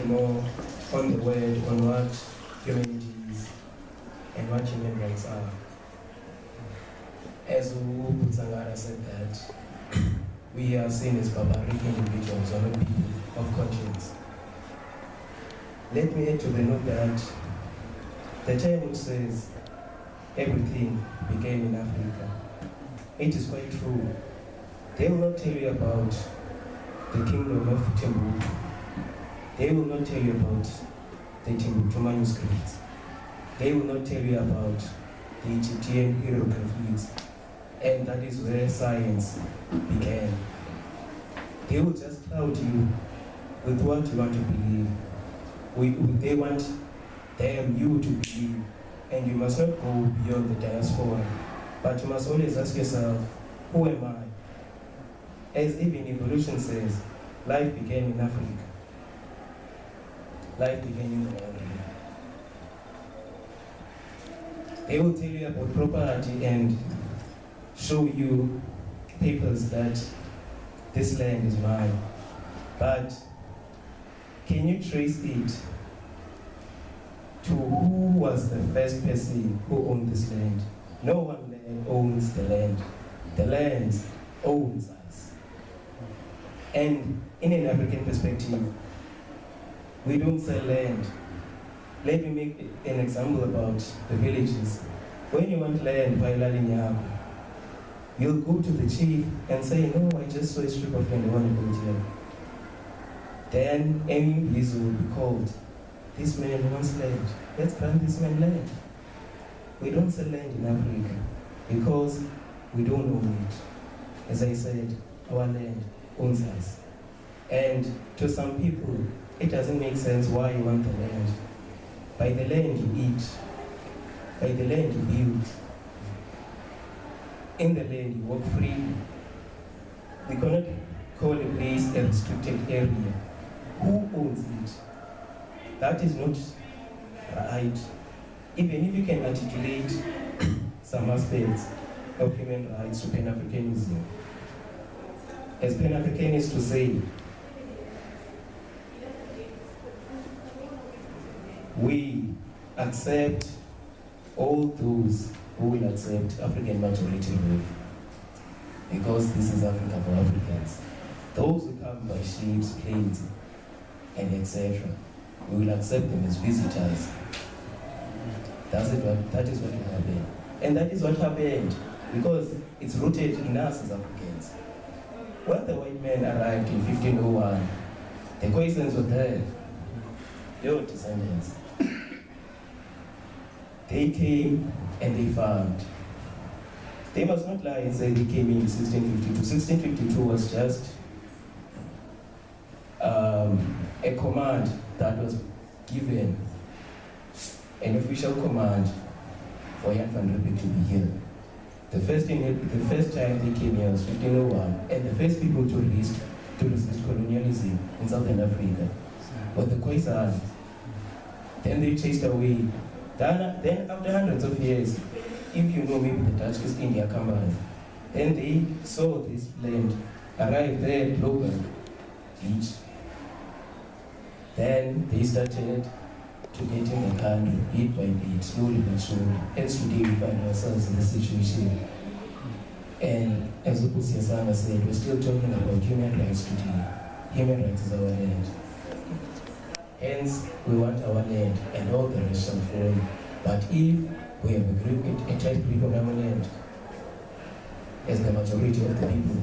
little more on the word, on what humanity is and what human rights are. As Ubu Sangara said that we are seen as barbaric individuals or not people of conscience. Let me add to the note that the term which says everything began in Africa, it is quite true. They will not tell you about the kingdom of Timbuktu. They will not tell you about the Timbuktu manuscripts. They will not tell you about the Egyptian hieroglyphs, and that is where science began. They will just cloud you with what you want to believe. They want you to believe, and you must not go beyond the diaspora, but you must always ask yourself, who am I? As even evolution says, life began in Africa. Life began in the land. They will tell you about property and show you papers that this land is mine. But can you trace it to who was the first person who owned this land? No one owns the land. The land owns us. And in an African perspective, we don't sell land. Let me make an example about the villages. When you want land, you'll go to the chief and say, no, I just saw a strip of land, I want to build here. Then any Blizzard will be called, this man wants land, let's grant this man land. We don't sell land in Africa because we don't own it. As I said, our land owns us. And to some people, it doesn't make sense why you want the land. By the land you eat, by the land you build. In the land you walk freely. We cannot call a place a restricted area. Who owns it? That is not right. Even if you can articulate some aspects of human rights to Pan-Africanism. As Pan-Africanists to say, we accept all those who will accept African majority rule because this is Africa for Africans. Those who come by ships, planes, and etc., we will accept them as visitors. That is what will happen. And that is what happened because it's rooted in us as Africans. When the white men arrived in 1501, the Khoisans were there, your descendants. They came and they found. They must not lie and say they came in 1652. 1652 was just a command that was given, an official command for Jan van Riebeeck to be here. The first time they came here was 1501, and the first people to resist colonialism in Southern Africa were the Khoisan. Then they chased away. Then after hundreds of years, if you know maybe the Dutch East India Company, then they saw this land, arrived there at Bellville Beach. Then they started to get in the country, bit by bit, slowly but surely. And today we find ourselves in the situation. And as Upusi Asanga said, we're still talking about human rights today. Human rights is our land. Hence, we want our land and all the rest shall fall. But if we have a tight grip on our land, as the majority of the people,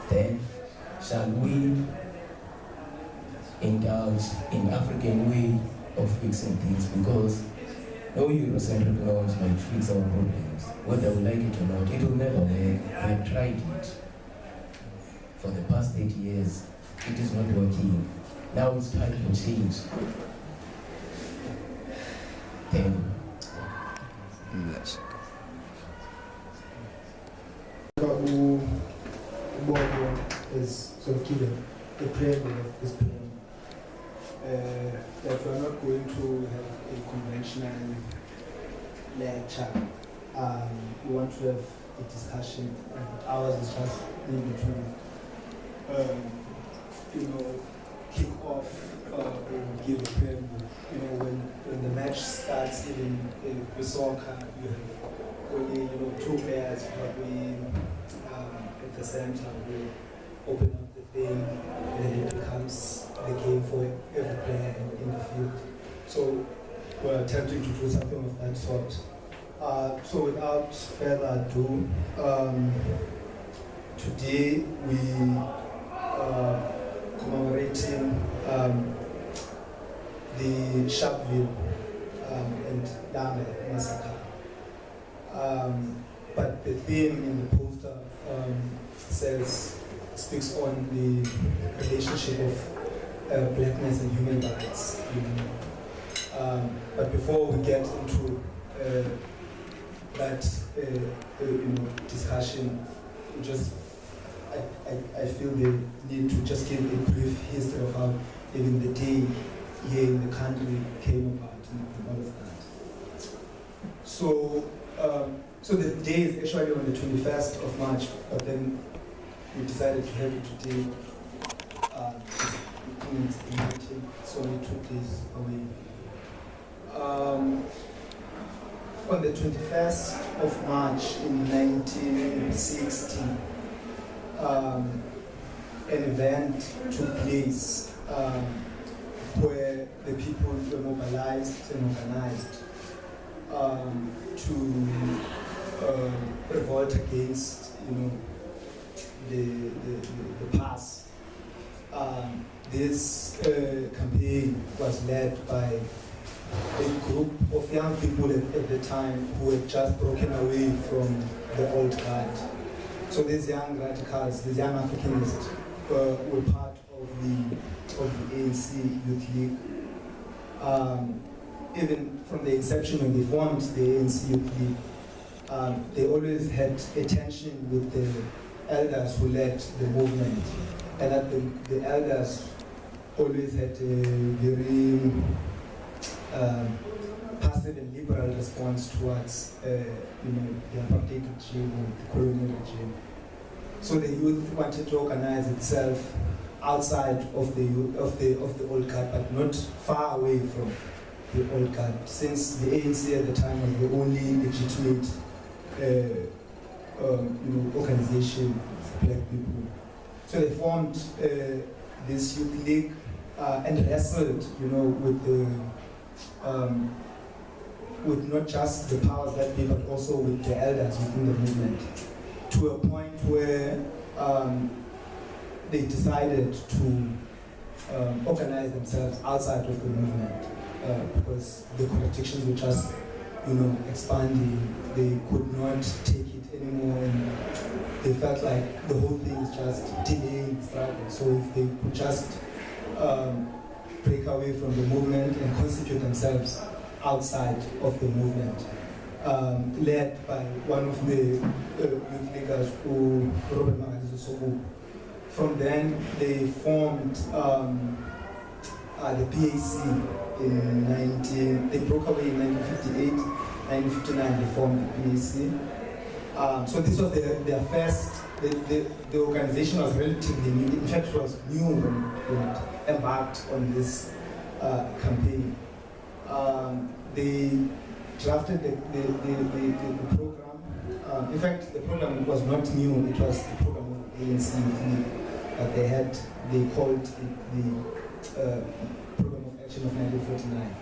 then shall we indulge in African way of fixing things? Because no Eurocentric norms might fix our problems. Whether we like it or not, it will never work. We have tried it. For the past 8 years, it is not working. Now it's time for change. Thank you. Yes. Is sort of given the preamble of this plan. That we are not going to have a conventional lecture. We want to have a discussion, and ours is just maybe to, kick off give a preamble. You know, when the match starts, even with soccer, you have only, you know, two players probably at the center who open up the thing, and then it becomes the game for every player in the field. So we're attempting to do something of that sort. So without further ado, today we are commemorating the Sharpeville and Dame massacre. But the theme in the poster speaks on the relationship of blackness and human rights. But before we get into that discussion, I feel the need to just give a brief history of how even the day here in the country came about and all of that. So the day is actually on the 21st of March, but then we decided to have it today. It's the 19th, so we took this away. On the 21st of March in 1960, an event took place where the people were mobilized and organized to revolt against, the past. This campaign was led by a group of young people at the time who had just broken away from the old guard. So these young radicals, these young Africanists, were part of the ANC Youth League. Even from the inception when they formed the ANC Youth League, they always had a tension with the elders who led the movement, and that the elders always had a very passive and liberal response towards the apartheid regime or the colonial regime. So the youth wanted to organize itself outside of the old guard, but not far away from the old guard, since the ANC at the time was the only legitimate organization for black people. So they formed this youth league and wrestled, with not just the powers that be, but also with the elders within the movement, to a point where they decided to organize themselves outside of the movement because the contradictions were just, expanding. They could not take it anymore, and they felt like the whole thing is just delaying the struggle. So if they could just break away from the movement and constitute themselves outside of the movement, led by one of the youth leaders, Robert Magalizo. From then, they formed the PAC they broke away in 1958, 1959 they formed the PAC. So this was their first, the organization was relatively new, in fact it was new when it embarked on this campaign. They drafted the program. In fact, the program was not new, it was the program of ANC, but they called it the Program of Action of 1949.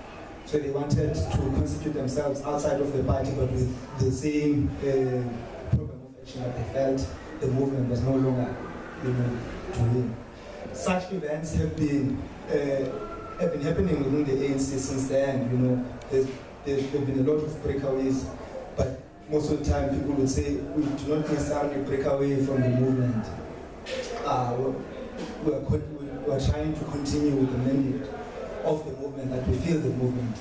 So they wanted to constitute themselves outside of the party, but with the same program of action that they felt the movement was no longer, doing. Such events have been happening within the ANC since then. There's been a lot of breakaways, but most of the time people would say we do not necessarily break away from the movement. We're trying to continue with the mandate of the movement that we feel the movement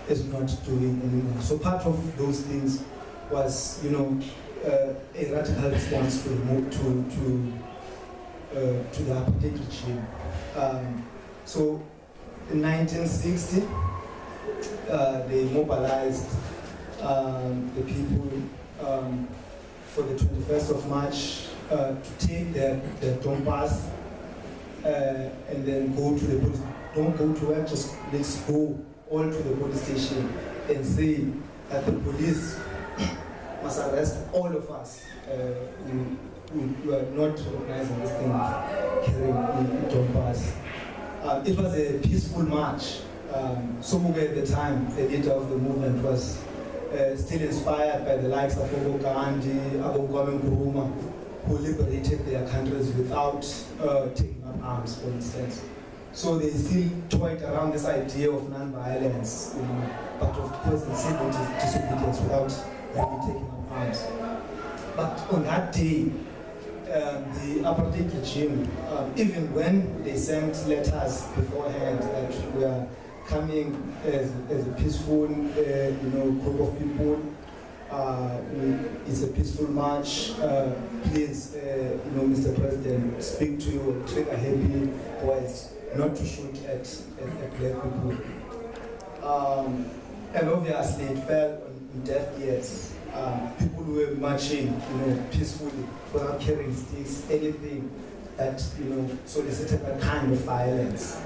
is not doing anymore. So part of those things was, a radical response to the apartheid regime. So in 1960, they mobilized the people for the 21st of March to take their Donbass and then go to the police. Don't go to work, just let's go all to the police station and say that the police must arrest all of us. We are not recognizing this thing carrying Dompas. It was a peaceful march. Somuga at the time, the leader of the movement, was still inspired by the likes of Ogo Gandhi, Abu Kwame Nkrumah, who liberated their countries without taking up arms, for instance. So they still toyed around this idea of non-violence, but of course in civil disobedience without really taking up arms. But on that day, the apartheid regime, even when they sent letters beforehand that we are coming as a peaceful, group of people, it's a peaceful march. Please, Mr. President, speak to your trigger-happy boys, not to shoot at black people. And obviously, it fell on deaf ears. People who were marching, peacefully, without carrying sticks, anything that, solicited a kind of violence.